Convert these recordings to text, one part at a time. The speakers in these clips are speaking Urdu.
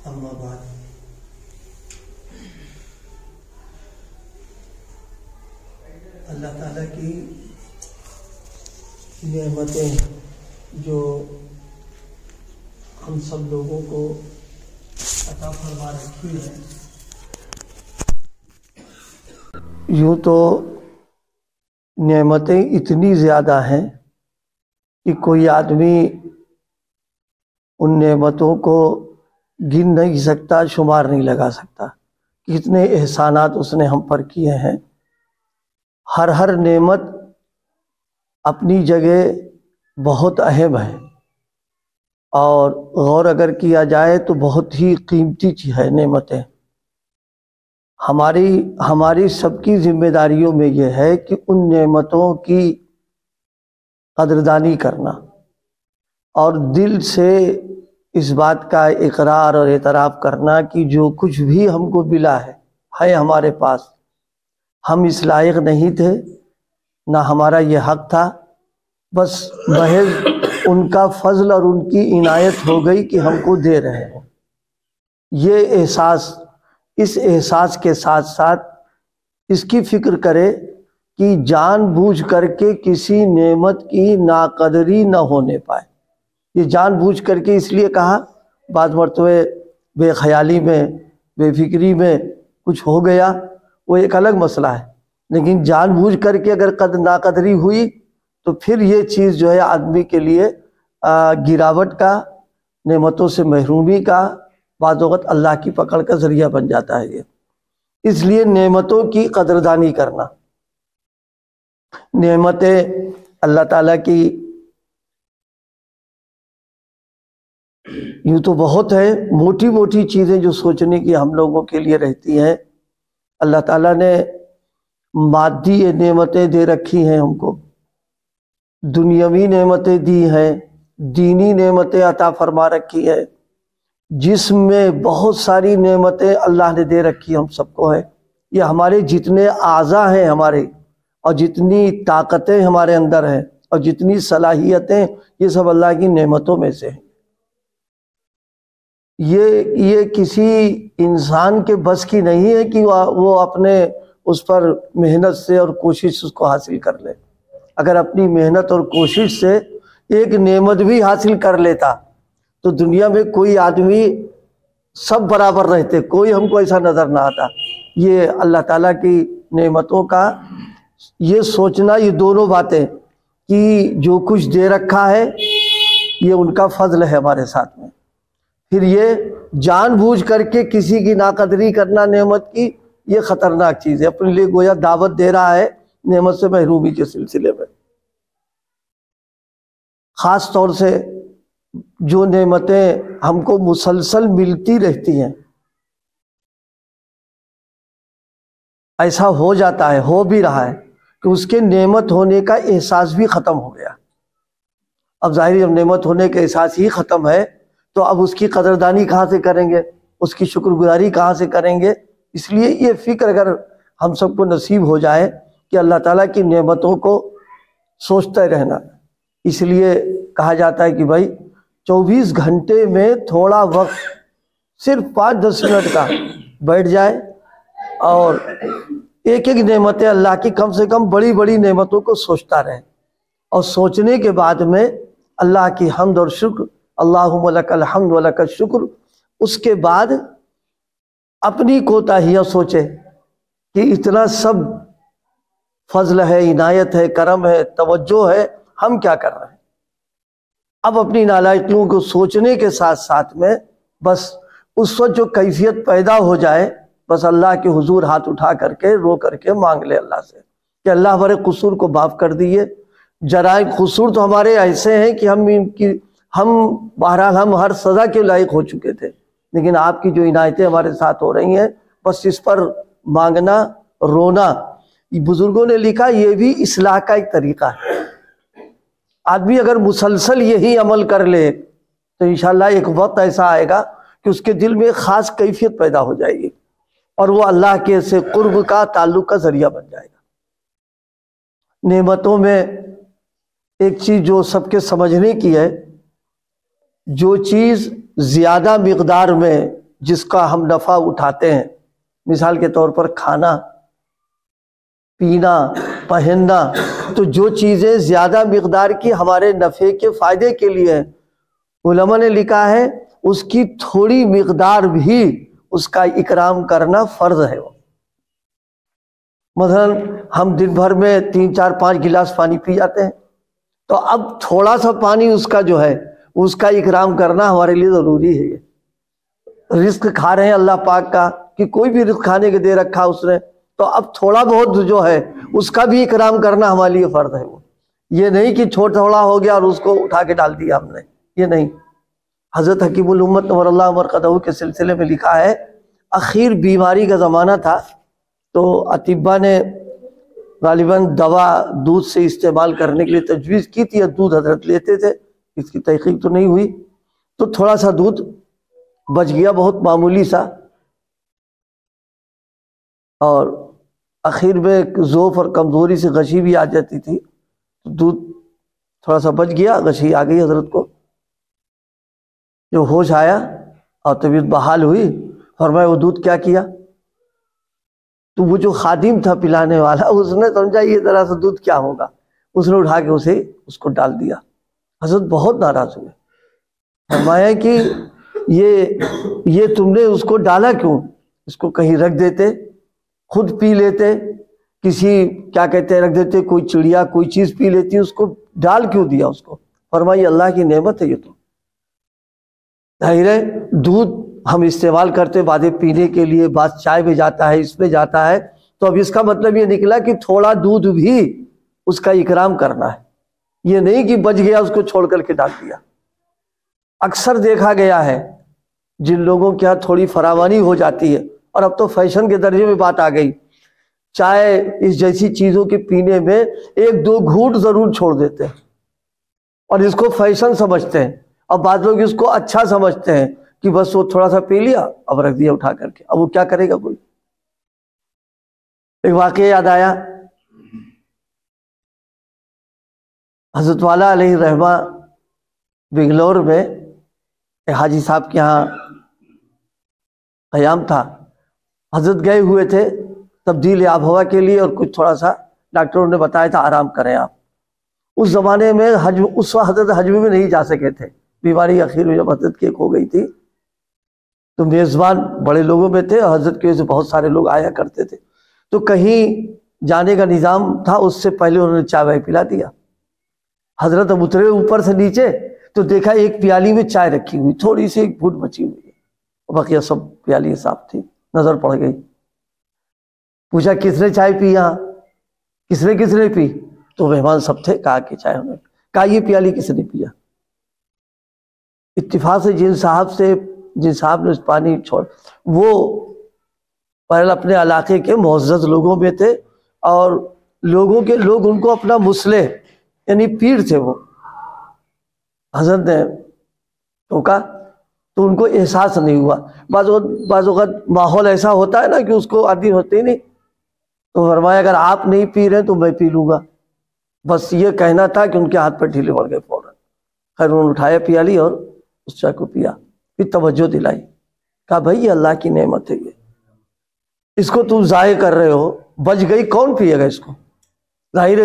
اما بعد، اللہ تعالیٰ کی نعمتیں جو ہم سب لوگوں کو عطا فرما رکھی ہے، یوں تو نعمتیں اتنی زیادہ ہیں کہ کوئی آدمی ان نعمتوں کو گن نہیں سکتا، شمار نہیں لگا سکتا، کتنے احسانات اس نے ہم پر کیے ہیں۔ ہر نعمت اپنی جگہ بہت اہم ہے، اور غور اگر کیا جائے تو بہت ہی قیمتی چیز ہے نعمتیں۔ ہماری سب کی ذمہ داریوں میں یہ ہے کہ ان نعمتوں کی قدردانی کرنا اور دل سے اس بات کا اقرار اور اعتراف کرنا کہ جو کچھ بھی ہم کو ملا ہے ہمارے پاس، ہم اس لائق نہیں تھے، نہ ہمارا یہ حق تھا، بس محض ان کا فضل اور ان کی عنایت ہو گئی کہ ہم کو دے رہے ہیں۔ یہ احساس، اس احساس کے ساتھ ساتھ اس کی فکر کرے کہ جان بوجھ کر کے کسی نعمت کی ناقدری نہ ہونے پائے۔ یہ جان بوجھ کر کے اس لیے کہا، بعض مرتبہ بے خیالی میں، بے فکری میں کچھ ہو گیا، وہ ایک الگ مسئلہ ہے، لیکن جان بوجھ کر کے اگر ناقدری ہوئی تو پھر یہ چیز جو ہے آدمی کے لیے گراوٹ کا، نعمتوں سے محرومی کا، بعض اوقات اللہ کی پکڑ کا ذریعہ بن جاتا ہے۔ یہ اس لیے نعمتوں کی قدردانی کرنا، نعمتیں اللہ تعالیٰ کی یوں تو بہت ہے، موٹی موٹی چیزیں جو سوچنے کی ہم لوگوں کے لیے رہتی ہیں۔ اللہ تعالیٰ نے مادی نعمتیں دے رکھی ہیں ہم کو، دنیاوی نعمتیں دی ہیں، دینی نعمتیں عطا فرما رکھی ہے، جسم میں بہت ساری نعمتیں اللہ نے دے رکھی ہم سب کو ہے۔ یہ ہمارے جتنے اعضاء ہیں ہمارے، اور جتنی طاقتیں ہمارے اندر ہیں، اور جتنی صلاحیتیں، یہ سب اللہ کی نعمتوں میں سے ہیں۔ یہ کسی انسان کے بس کی نہیں ہے کہ وہ اپنے اس پر محنت سے اور کوشش اس کو حاصل کر لے۔ اگر اپنی محنت اور کوشش سے ایک نعمت بھی حاصل کر لیتا تو دنیا میں کوئی آدمی، سب برابر رہتے، کوئی ہم کو ایسا نظر نہ آتا۔ یہ اللہ تعالیٰ کی نعمتوں کا یہ سوچنا، یہ دونوں باتیں کہ جو کچھ دے رکھا ہے یہ ان کا فضل ہے ہمارے ساتھ میں، پھر یہ جان بوجھ کر کے کسی کی ناقدری کرنا نعمت کی، یہ خطرناک چیز ہے، اپنے لیے گویا دعوت دے رہا ہے نعمت سے محرومی کے سلسلے میں۔ خاص طور سے جو نعمتیں ہم کو مسلسل ملتی رہتی ہیں، ایسا ہو جاتا ہے، ہو بھی رہا ہے کہ اس کے نعمت ہونے کا احساس بھی ختم ہو گیا۔ اب ظاہر جب نعمت ہونے کا احساس ہی ختم ہے تو اب اس کی قدردانی کہاں سے کریں گے، اس کی شکر گزاری کہاں سے کریں گے؟ اس لیے یہ فکر اگر ہم سب کو نصیب ہو جائے کہ اللہ تعالیٰ کی نعمتوں کو سوچتے رہنا۔ اس لیے کہا جاتا ہے کہ بھائی 24 گھنٹے میں تھوڑا وقت، صرف 5-10 منٹ کا بیٹھ جائے اور ایک ایک نعمتیں اللہ کی، کم سے کم بڑی بڑی نعمتوں کو سوچتا رہے، اور سوچنے کے بعد میں اللہ کی حمد اور شکر، اللہم لک الحمد و لک الشکر، اس کے بعد اپنی کوتاہیاں سوچے کہ اتنا سب فضل ہے، عنایت ہے، کرم ہے، توجہ ہے، ہم کیا کر رہے ہیں؟ اب اپنی نالائقیوں کو سوچنے کے ساتھ ساتھ میں بس اس وقت جو کیفیت پیدا ہو جائے، بس اللہ کے حضور ہاتھ اٹھا کر کے، رو کر کے مانگ لے اللہ سے کہ اللہ ہمارے قصور کو معاف کر دیے۔ جرائم قصور تو ہمارے ایسے ہیں کہ ہم بہرحال ہم ہر سزا کے لائق ہو چکے تھے، لیکن آپ کی جو عنایتیں ہمارے ساتھ ہو رہی ہیں، بس اس پر مانگنا، رونا۔ بزرگوں نے لکھا یہ بھی اصلاح کا ایک طریقہ ہے۔ آدمی اگر مسلسل یہی عمل کر لے تو انشاءاللہ ایک وقت ایسا آئے گا کہ اس کے دل میں ایک خاص کیفیت پیدا ہو جائے گی، اور وہ اللہ کے سے قرب کا، تعلق کا ذریعہ بن جائے گا۔ نعمتوں میں ایک چیز جو سب کے سمجھنے کی ہے، جو چیز زیادہ مقدار میں جس کا ہم نفع اٹھاتے ہیں، مثال کے طور پر کھانا پینا پہننا، تو جو چیزیں زیادہ مقدار کی ہمارے نفع کے فائدے کے لیے ہیں، علماء نے لکھا ہے اس کی تھوڑی مقدار بھی اس کا اکرام کرنا فرض ہے۔ مثلا ہم دن بھر میں 3 4 5 گلاس پانی پی جاتے ہیں، تو اب تھوڑا سا پانی اس کا جو ہے اس کا اکرام کرنا ہمارے لیے ضروری ہے۔ رزق کھا رہے ہیں اللہ پاک کا، کہ کوئی بھی رزق کھانے کے دے رکھا اس نے، تو اب تھوڑا بہت جو ہے اس کا بھی اکرام کرنا ہمارے لیے فرض ہے۔ وہ یہ نہیں کہ تھوڑا ہو گیا اور اس کو اٹھا کے ڈال دیا ہم نے، یہ نہیں۔ حضرت حکیم الامت نور اللہ مرقدہ کے سلسلے میں لکھا ہے، اخیر بیماری کا زمانہ تھا، تو اطباء نے غالباً دوا دودھ سے استعمال کرنے کے لیے تجویز کی تھی، یا دودھ حضرت لیتے تھے، اس کی تحقیق تو نہیں ہوئی، تو تھوڑا سا دودھ بچ گیا، بہت معمولی سا، اور اخیر میں ضعف اور کمزوری سے غشی بھی آ جاتی تھی، تو دودھ تھوڑا سا بچ گیا، غشی آ گئی حضرت کو۔ جو ہوش آیا اور طبیعت بحال ہوئی، فرمایا وہ دودھ کیا کیا؟ تو وہ جو خادم تھا پلانے والا، اس نے سمجھا یہ ذرا سا دودھ کیا ہوگا، اس نے اٹھا کے اس کو ڈال دیا۔ حضرت بہت ناراض ہوئے، فرمایا کہ یہ تم نے اس کو ڈالا کیوں؟ اس کو کہیں رکھ دیتے، خود پی لیتے، کسی کیا کہتے ہیں رکھ دیتے، کوئی چڑیا کوئی چیز پی لیتی، اس کو ڈال کیوں دیا اس کو؟ فرمایا اللہ کی نعمت ہے یہ تو۔ ظاہر ہے دودھ ہم استعمال کرتے بعد پینے کے لیے، بعض چائے میں جاتا ہے، اس میں جاتا ہے، تو اب اس کا مطلب یہ نکلا کہ تھوڑا دودھ بھی اس کا اکرام کرنا ہے، یہ نہیں کہ بچ گیا اس کو چھوڑ کر کے ڈال دیا۔ اکثر دیکھا گیا ہے جن لوگوں کے ہاں تھوڑی فراوانی ہو جاتی ہے، اور اب تو فیشن کے درجے میں بات آ گئی، چائے اس جیسی چیزوں کے پینے میں 1 2 گھونٹ ضرور چھوڑ دیتے ہیں، اور اس کو فیشن سمجھتے ہیں، اور بعض لوگ اس کو اچھا سمجھتے ہیں کہ بس وہ تھوڑا سا پی لیا اب رکھ دیا اٹھا کر کے، اب وہ کیا کرے گا کوئی۔ ایک واقعہ یاد آیا، حضرت والا علیہ الرحمہ بنگلور میں حاجی صاحب کے یہاں قیام تھا، حضرت گئے ہوئے تھے تبدیل آب ہوا کے لیے، اور کچھ تھوڑا سا ڈاکٹروں نے بتایا تھا آرام کریں آپ۔ اس زمانے میں اس وقت حضرت حج میں نہیں جا سکے تھے، بیماری اخیر میں جب حضرت کی ہو گئی تھی، تو میزبان بڑے لوگوں میں تھے، اور حضرت کی وجہ سے بہت سارے لوگ آیا کرتے تھے، تو کہیں جانے کا نظام تھا، اس سے پہلے انہوں نے چائے پلا دیا۔ حضرت اب اترے اوپر سے نیچے، تو دیکھا ایک پیالی میں چائے رکھی ہوئی، تھوڑی سی 1 گھونٹ بچی ہوئی ہے، بقیہ سب پیالی صاف تھی، نظر پڑ گئی۔ پوچھا کس نے چائے پی یہاں؟ کس نے پی؟ تو مہمان سب تھے، کہا کہ چائے ہمیں، کہا یہ پیالی کس نے پیا؟ اتفاق سے جن صاحب نے اس پانی چھوڑ، وہ پہلے اپنے علاقے کے معزز لوگوں میں تھے، اور لوگ ان کو اپنا مصلح یعنی پیر تھے وہ۔ حضرت نے ٹوکا تو ان کو احساس نہیں ہوا، بعض اوقات ماحول ایسا ہوتا ہے نا کہ اس کو عادی ہوتے ہی نہیں، تو فرمایا اگر آپ نہیں پی رہے تو میں پی لوں گا، بس یہ کہنا تھا کہ ان کے ہاتھ پہ ڈھیلے پڑ گئے فوراً۔ خیر انہوں نے اٹھایا پیالی اور اس چائے کو پیا، پھر توجہ دلائی، کہا بھائی یہ اللہ کی نعمت ہے، اس کو تم ضائع کر رہے ہو، بچ گئی کون پیے گا اس کو؟ ظاہر ہے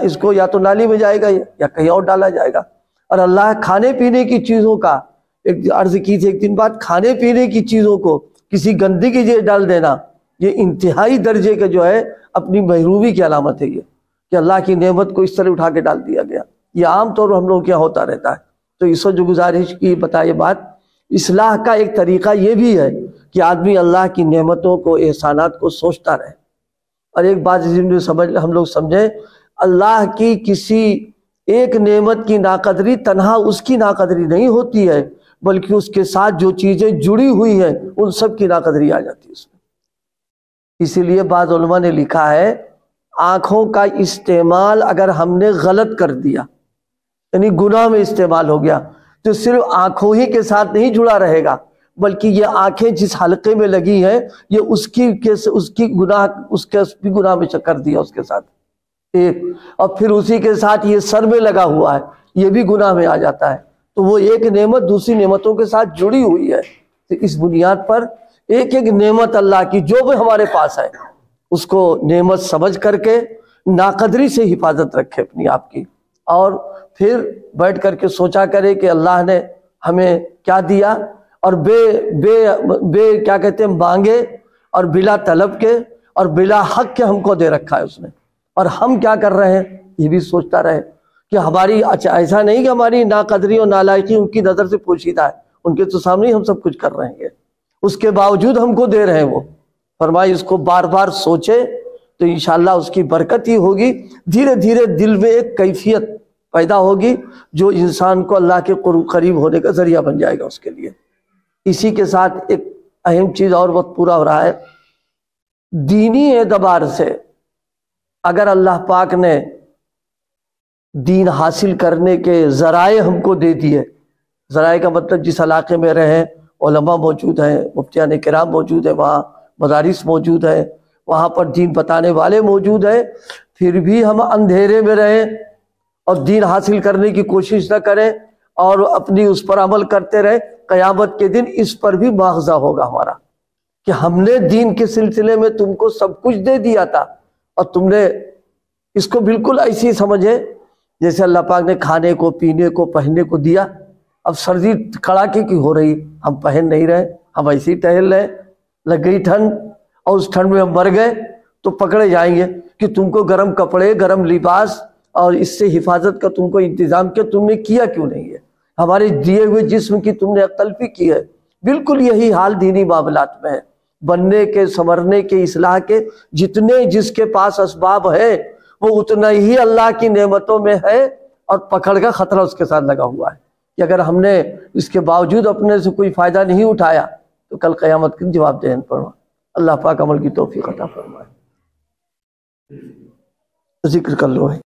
اس کو یا تو نالی میں جائے گا یا کہیں اور ڈالا جائے گا۔ اور اللہ کھانے پینے کی چیزوں کا، ایک عرض کی تھی ایک دن بعد، کھانے پینے کی چیزوں کو کسی گندگی جگہ ڈال دینا، یہ انتہائی درجے کے جو ہے اپنی محرومی کی علامت ہے، یہ کہ اللہ کی نعمت کو اس طرح اٹھا کے ڈال دیا گیا۔ یہ عام طور پر ہم لوگ کیا ہوتا رہتا ہے۔ تو اس وقت جو گزارش کی بتائیے بات، اصلاح کا ایک طریقہ یہ بھی ہے کہ آدمی اللہ کی نعمتوں کو، احسانات کو سوچتا رہے۔ اور ایک بات ہم لوگ سمجھیں، اللہ کی کسی ایک نعمت کی ناقدری تنہا اس کی ناقدری نہیں ہوتی ہے، بلکہ اس کے ساتھ جو چیزیں جڑی ہوئی ہیں ان سب کی ناقدری آ جاتی ہے اس میں۔ اسی لیے بعض علماء نے لکھا ہے آنکھوں کا استعمال اگر ہم نے غلط کر دیا، یعنی گناہ میں استعمال ہو گیا، تو صرف آنکھوں ہی کے ساتھ نہیں جڑا رہے گا، بلکہ یہ آنکھیں جس حلقے میں لگی ہیں یہ اس کے بھی گناہ میں کر دیا اس کے ساتھ، ایک، اور پھر اسی کے ساتھ یہ سر میں لگا ہوا ہے، یہ بھی گناہ میں آ جاتا ہے۔ تو وہ ایک نعمت دوسری نعمتوں کے ساتھ جڑی ہوئی ہے، تو اس بنیاد پر ایک ایک نعمت اللہ کی جو بھی ہمارے پاس ہے اس کو نعمت سمجھ کر کے ناقدری سے حفاظت رکھے اپنی آپ کی، اور پھر بیٹھ کر کے سوچا کرے کہ اللہ نے ہمیں کیا دیا، اور بے کیا کہتے ہیں مانگے اور بلا طلب کے اور بلا حق کے ہم کو دے رکھا ہے اس نے، اور ہم کیا کر رہے ہیں یہ بھی سوچتا رہے کہ ہماری ایسا نہیں کہ ہماری ناقدری اور نالائقی ان کی نظر سے پوشیدہ ہے، ان کے تو سامنے ہی ہم سب کچھ کر رہے ہیں، اس کے باوجود ہم کو دے رہے ہیں وہ۔ فرمائی اس کو بار بار سوچے تو انشاءاللہ اس کی برکت ہی ہوگی، دھیرے دھیرے دل میں ایک کیفیت پیدا ہوگی جو انسان کو اللہ کے قریب ہونے کا ذریعہ بن جائے گا اس کے لیے۔ اسی کے ساتھ ایک اہم چیز اور وقت پورا ہو رہا ہے، دینی اعتبار سے اگر اللہ پاک نے دین حاصل کرنے کے ذرائع ہم کو دے دیے، ذرائع کا مطلب جس علاقے میں رہیں علماء موجود ہیں، مفتیان کرام موجود ہیں، وہاں مدارس موجود ہیں، وہاں پر دین بتانے والے موجود ہیں، پھر بھی ہم اندھیرے میں رہیں اور دین حاصل کرنے کی کوشش نہ کریں اور اپنی اس پر عمل کرتے رہیں، قیامت کے دن اس پر بھی مواخذہ ہوگا ہمارا کہ ہم نے دین کے سلسلے میں تم کو سب کچھ دے دیا تھا اور تم نے اس کو بالکل ایسی سمجھے جیسے اللہ پاک نے کھانے کو پینے کو پہننے کو دیا۔ اب سردی کڑاکے کی ہو رہی، ہم پہن نہیں رہے، ہم ایسے ہی ٹہل رہے، لگ گئی ٹھنڈ اور اس ٹھنڈ میں ہم مر گئے تو پکڑے جائیں گے کہ تم کو گرم کپڑے گرم لباس اور اس سے حفاظت کا تم کو انتظام کیا، تم نے کیا کیوں نہیں ہے؟ ہمارے دیے ہوئے جسم کی تم نے تلفی کی ہے۔ بالکل یہی حال دینی معاملات میں ہے، بننے کے سنورنے کے اصلاح کے جتنے جس کے پاس اسباب ہے وہ اتنا ہی اللہ کی نعمتوں میں ہے، اور پکڑ کا خطرہ اس کے ساتھ لگا ہوا ہے کہ اگر ہم نے اس کے باوجود اپنے سے کوئی فائدہ نہیں اٹھایا تو کل قیامت کی جواب دہن پڑا۔ اللہ پاک عمل کی توفیق عطا فرمائے۔ ذکر کر لو ہے۔